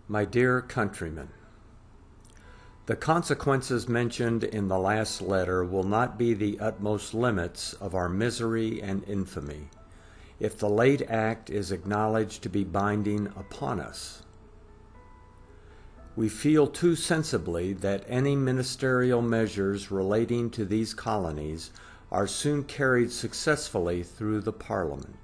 My dear countrymen, the consequences mentioned in the last letter will not be the utmost limits of our misery and infamy, if the late act is acknowledged to be binding upon us. We feel too sensibly that any ministerial measures relating to these colonies are soon carried successfully through the Parliament.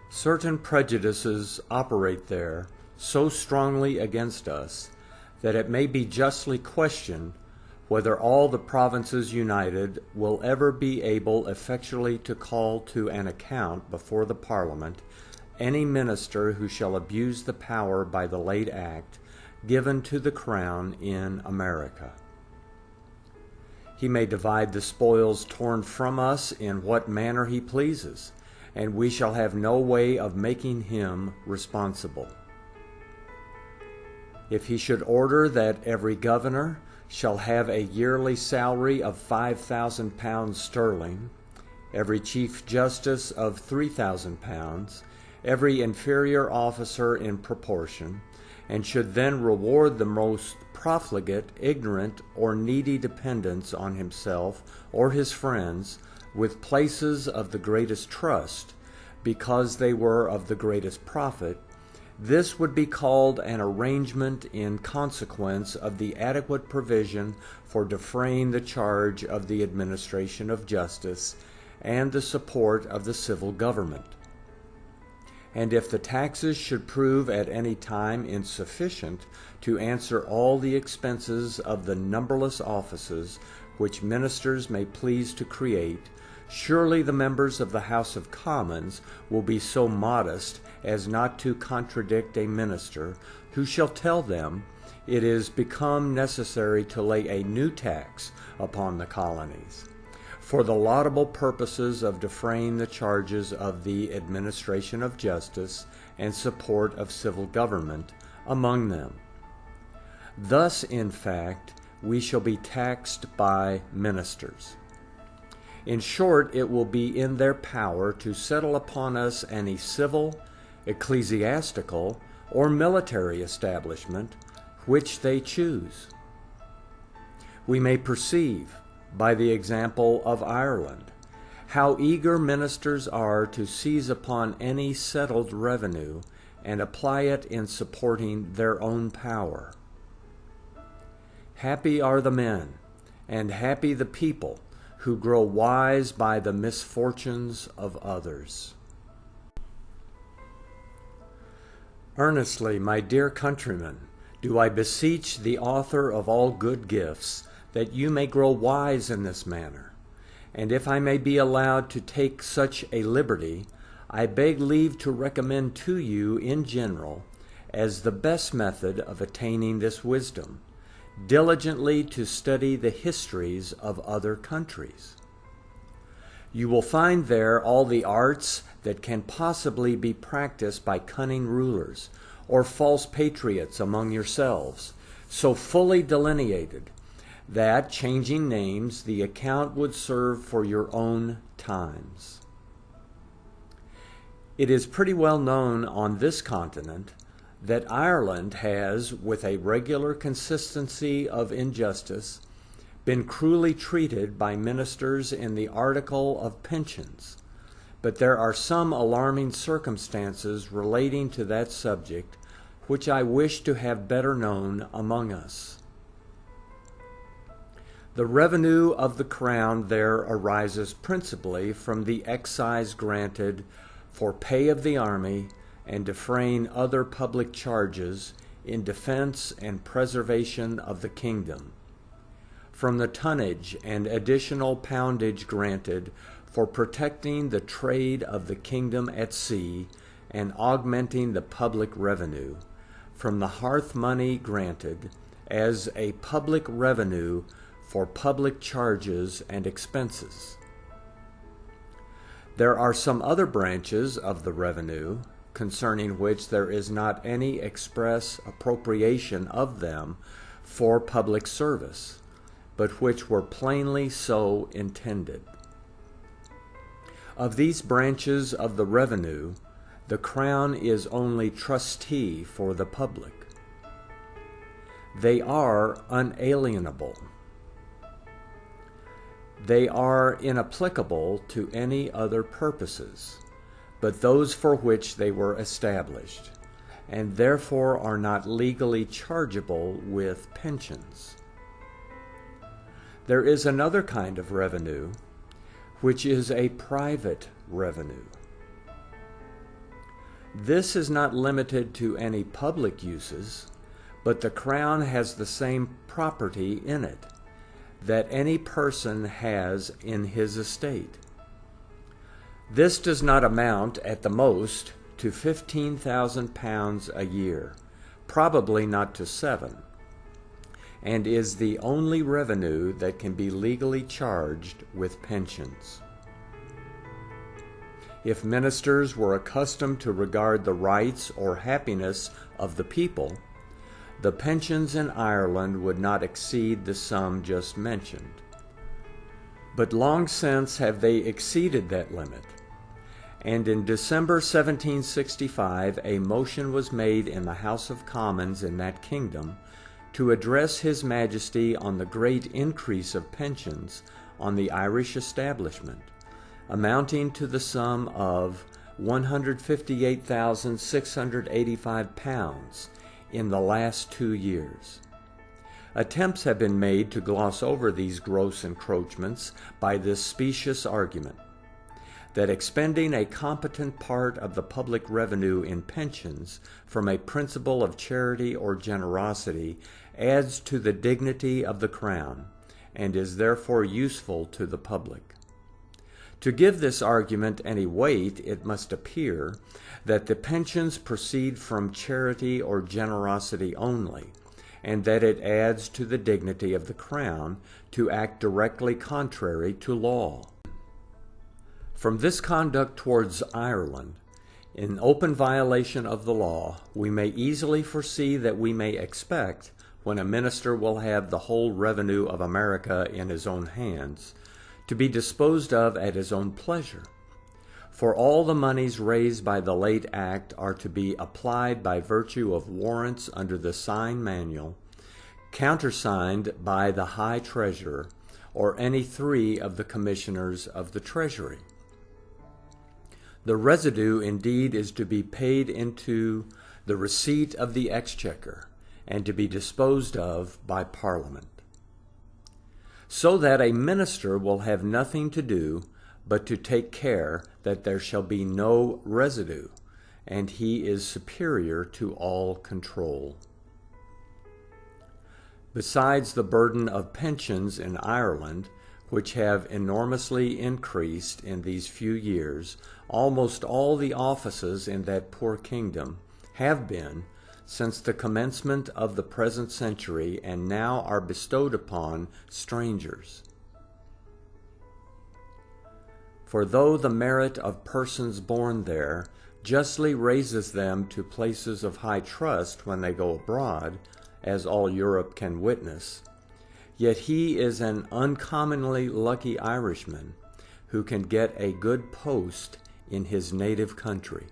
Certain prejudices operate there so strongly against us that it may be justly questioned whether all the provinces united will ever be able effectually to call to an account before the Parliament any minister who shall abuse the power by the late act given to the Crown in America. He may divide the spoils torn from us in what manner he pleases, and we shall have no way of making him responsible. If he should order that every governor shall have a yearly salary of £5,000 sterling, every chief justice of £3,000, every inferior officer in proportion, and should then reward the most profligate, ignorant, or needy dependents on himself or his friends with places of the greatest trust, because they were of the greatest profit, this would be called an arrangement in consequence of the adequate provision for defraying the charge of the administration of justice and the support of the civil government. And if the taxes should prove at any time insufficient to answer all the expenses of the numberless offices which ministers may please to create, surely the members of the House of Commons will be so modest as not to contradict a minister who shall tell them it is become necessary to lay a new tax upon the colonies, for the laudable purposes of defraying the charges of the administration of justice and support of civil government among them. Thus, in fact, we shall be taxed by ministers. In short, it will be in their power to settle upon us any civil, ecclesiastical, or military establishment which they choose. We may perceive, by the example of Ireland, how eager ministers are to seize upon any settled revenue and apply it in supporting their own power. Happy are the men, and happy the people, who grow wise by the misfortunes of others. Earnestly, my dear countrymen, do I beseech the author of all good gifts that you may grow wise in this manner. And if I may be allowed to take such a liberty, I beg leave to recommend to you in general, as the best method of attaining this wisdom, diligently to study the histories of other countries. You will find there all the arts that can possibly be practiced by cunning rulers or false patriots among yourselves, so fully delineated that, changing names, the account would serve for your own times. It is pretty well known on this continent that Ireland has, with a regular consistency of injustice, been cruelly treated by ministers in the article of pensions, but there are some alarming circumstances relating to that subject which I wish to have better known among us. The revenue of the Crown there arises principally from the excise granted for pay of the army and defraying other public charges in defense and preservation of the kingdom, from the tonnage and additional poundage granted for protecting the trade of the kingdom at sea and augmenting the public revenue, from the hearth money granted as a public revenue for public charges and expenses. There are some other branches of the revenue concerning which there is not any express appropriation of them for public service, but which were plainly so intended. Of these branches of the revenue, The Crown is only trustee for the public. They are unalienable. They are inapplicable to any other purposes but those for which they were established, and therefore are not legally chargeable with pensions. There is another kind of revenue, which is a private revenue. This is not limited to any public uses, but the Crown has the same property in it that any person has in his estate. This does not amount, at the most, to £15,000 a year, probably not to 7, and is the only revenue that can be legally charged with pensions. If ministers were accustomed to regard the rights or happiness of the people, the pensions in Ireland would not exceed the sum just mentioned. But long since have they exceeded that limit, and in December 1765 a motion was made in the House of Commons in that kingdom to address His Majesty on the great increase of pensions on the Irish establishment, amounting to the sum of £158,685 in the last 2 years. Attempts have been made to gloss over these gross encroachments by this specious argument, that expending a competent part of the public revenue in pensions from a principle of charity or generosity adds to the dignity of the Crown, and is therefore useful to the public. To give this argument any weight, it must appear that the pensions proceed from charity or generosity only, and that it adds to the dignity of the Crown to act directly contrary to law. From this conduct towards Ireland, in open violation of the law, we may easily foresee that we may expect, when a minister will have the whole revenue of America in his own hands, to be disposed of at his own pleasure. For all the moneys raised by the late act are to be applied by virtue of warrants under the sign manual, countersigned by the High Treasurer, or any 3 of the Commissioners of the Treasury. The residue indeed is to be paid into the receipt of the Exchequer, and to be disposed of by Parliament. So that a minister will have nothing to do but to take care that there shall be no residue, and he is superior to all control. Besides the burden of pensions in Ireland, which have enormously increased in these few years, almost all the offices in that poor kingdom have been, since the commencement of the present century, and now are bestowed upon strangers. For though the merit of persons born there justly raises them to places of high trust when they go abroad, as all Europe can witness, yet he is an uncommonly lucky Irishman who can get a good post in his native country.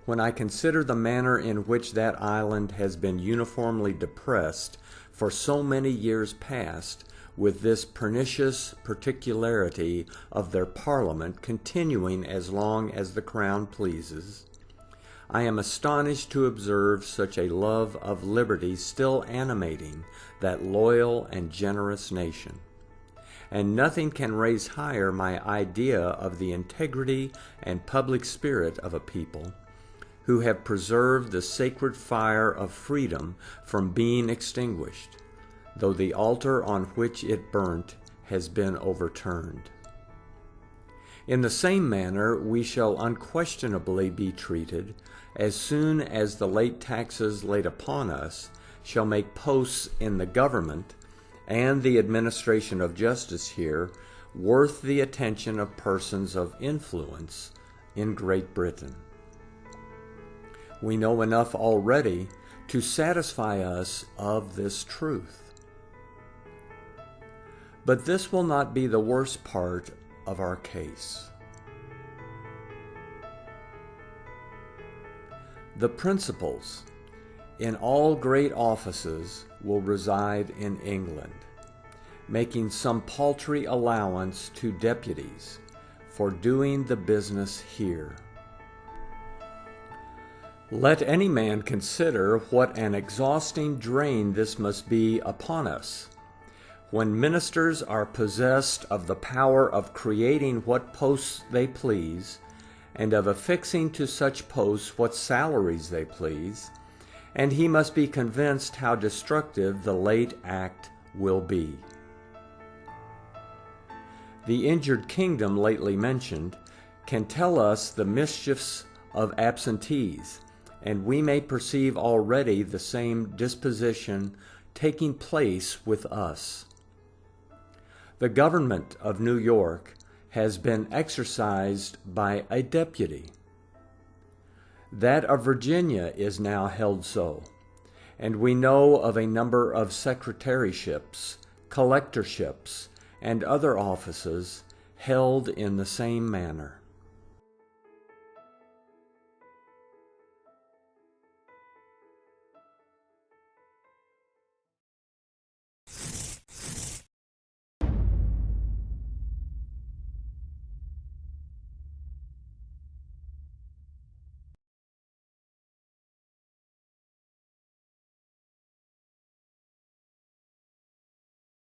When I consider the manner in which that island has been uniformly depressed for so many years past, with this pernicious particularity of their Parliament continuing as long as the Crown pleases, I am astonished to observe such a love of liberty still animating that loyal and generous nation. And nothing can raise higher my idea of the integrity and public spirit of a people who have preserved the sacred fire of freedom from being extinguished, though the altar on which it burnt has been overturned. In the same manner we shall unquestionably be treated as soon as the late taxes laid upon us shall make posts in the government and the administration of justice here worth the attention of persons of influence in Great Britain. We know enough already to satisfy us of this truth. But this will not be the worst part of our case. The principals in all great offices will reside in England, making some paltry allowance to deputies for doing the business here. Let any man consider what an exhausting drain this must be upon us, when ministers are possessed of the power of creating what posts they please, and of affixing to such posts what salaries they please, and he must be convinced how destructive the late act will be. The injured kingdom lately mentioned can tell us the mischiefs of absentees, and we may perceive already the same disposition taking place with us. The government of New York has been exercised by a deputy. That of Virginia is now held so, and we know of a number of secretaryships, collectorships, and other offices held in the same manner.